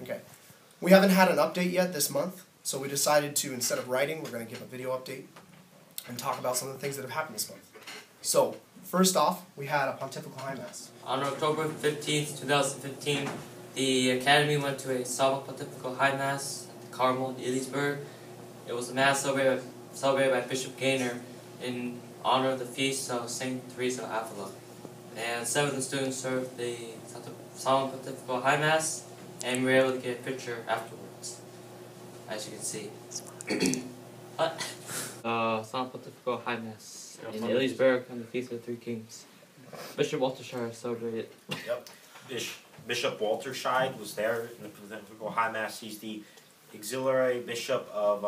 Okay. We haven't had an update yet this month, so we decided to, instead of writing, we're going to give a video update and talk about some of the things that have happened this month. So, first off, we had a Pontifical High Mass. On October 15th, 2015, the Academy went to a solemn Pontifical High Mass at the Carmel in Elysburg. It was a Mass celebrated by Bishop Gaynor in honor of the feast of St. Teresa of Avila. And 7 of the students served the solemn Pontifical High Mass, and we were able to get a picture afterwards, as you can see. Solemn Pontifical High Mass in Elysburg on the Feast of the Three Kings. Bishop Walter Scheid celebrated. Yep. Bishop Walter Scheid was there in the Pontifical High Mass. He's the auxiliary bishop of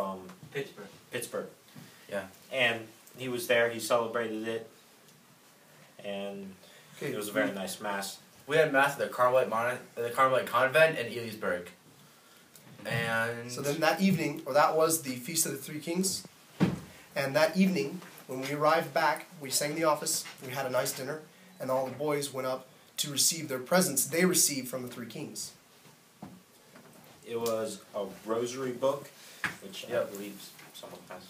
Pittsburgh. Yeah. And he was there. He celebrated it. And it was a very nice Mass. We had Mass at the Carmelite Convent in Elysburg. And so then that evening, or that was the Feast of the Three Kings. And that evening, when we arrived back, we sang the office, we had a nice dinner, and all the boys went up to receive their presents they received from the Three Kings. It was a rosary book, which I believe someone has.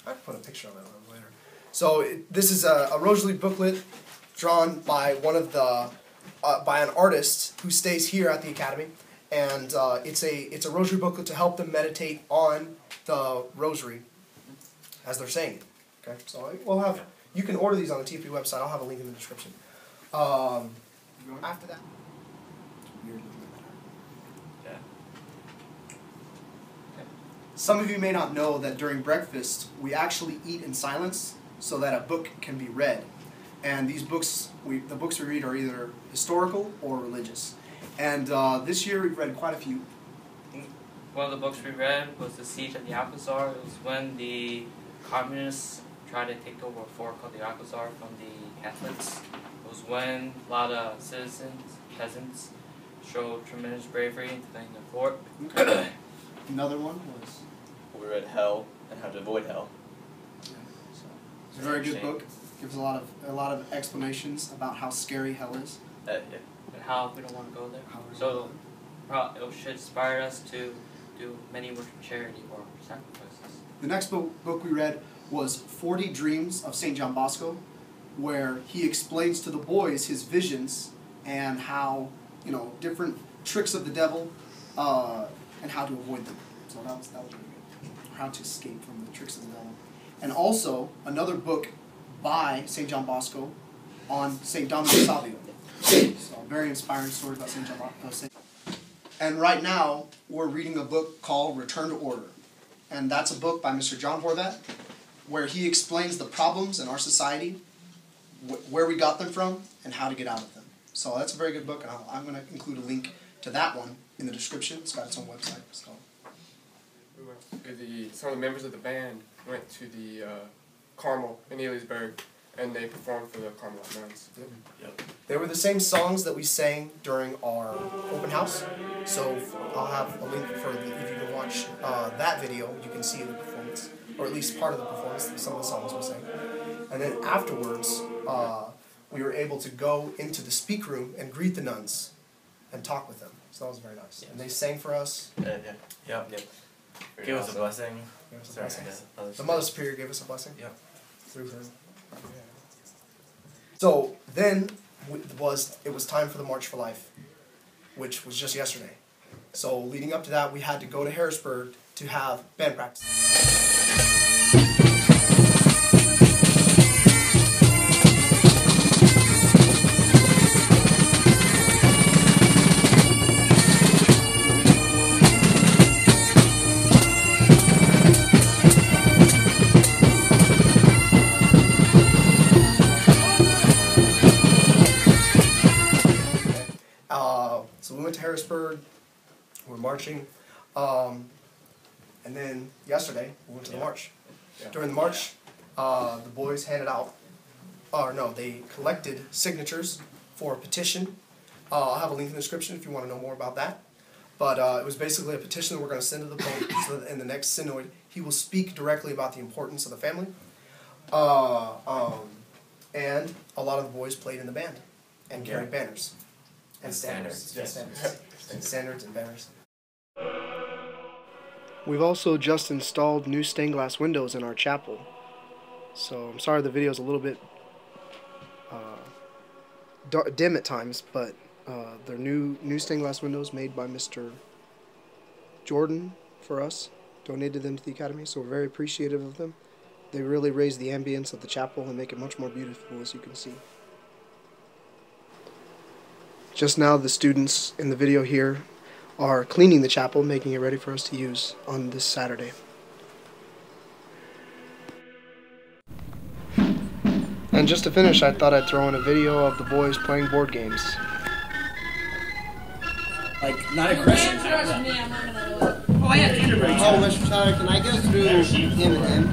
I can put a picture of it later. So this is a rosary booklet drawn by one of the by an artist who stays here at the Academy, and it's a rosary booklet to help them meditate on the rosary as they're saying it. Okay, so we'll have you can order these on the TFP website. I'll have a link in the description. After that. Some of you may not know that during breakfast we actually eat in silence so that a book can be read. And these books, the books we read are either historical or religious. And this year we've read quite a few. One of the books we read was The Siege of the Alcazar. It was when the communists tried to take over a fort called the Alcazar from the Catholics. It was when a lot of citizens, peasants, showed tremendous bravery in defending the fort. Another one was... We read Hell and How to Avoid Hell. Yeah, so it's a very good book. Gives a lot of explanations about how scary hell is. And how we don't want to go there. So it should inspire us to do many works of charity or sacrifices. The next book we read was 40 Dreams of St. John Bosco, where he explains to the boys his visions and how, different tricks of the devil and how to avoid them. So that was really good. How to escape from the tricks of the devil. And also, another book by St. John Bosco on St. Dominic Savio. So a very inspiring story about St. John Bosco. And right now, we're reading a book called Return to Order. And that's a book by Mr. John Horvat, where he explains the problems in our society, where we got them from, and how to get out of them. So that's a very good book, and I'm going to include a link to that one in the description. It's got its own website. So. Some of the members of the band went to the Carmel in Elysburg, and they performed for the Carmelite nuns. Yep. They were the same songs that we sang during our open house, so I'll have a link for if you can watch that video, you can see the performance, or at least part of the performance, some of the songs we sang. And then afterwards, we were able to go into the speak room and greet the nuns and talk with them. So that was very nice. Yes. And they sang for us. Yep. Give us a blessing. The Mother Superior gave us a blessing. Yep. Through her. So then it was time for the March for Life, which was just yesterday. So leading up to that, we had to go to Harrisburg to have band practice. So we went to Harrisburg, we were marching, and then yesterday we went to the march. During the march, the boys handed out, they collected signatures for a petition. I'll have a link in the description if you want to know more about that. But it was basically a petition that we're going to send to the Pope so that in the next synod he will speak directly about the importance of the family. And a lot of the boys played in the band and carried banners. And standards. Yes. Standards and banners. We've also just installed new stained glass windows in our chapel. So I'm sorry the video's a little bit dim at times, but they're new stained glass windows made by Mr. Jordan for us. Donated them to the Academy, so we're very appreciative of them. They really raise the ambience of the chapel and make it much more beautiful, as you can see. Just now the students in the video here are cleaning the chapel, making it ready for us to use on this Saturday. And just to finish, I thought I'd throw in a video of the boys playing board games. Like, not aggression. Oh, I have Canterbury. Oh, Mr. Tyler, can I go through him and him?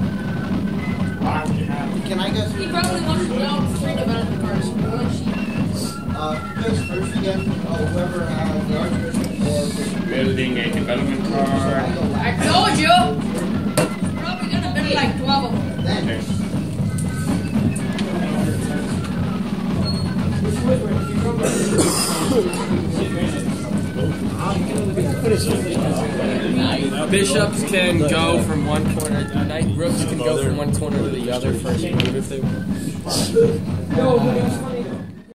Can I go through? He probably wants to know freedom about the cards. Who goes first again? Oh, whoever has the Archbishop or Building a development card. I told you! Probably gonna build like 12 of them. Then. Bishops can go from one corner. Knight rooks can go from one corner to the other first move if they want.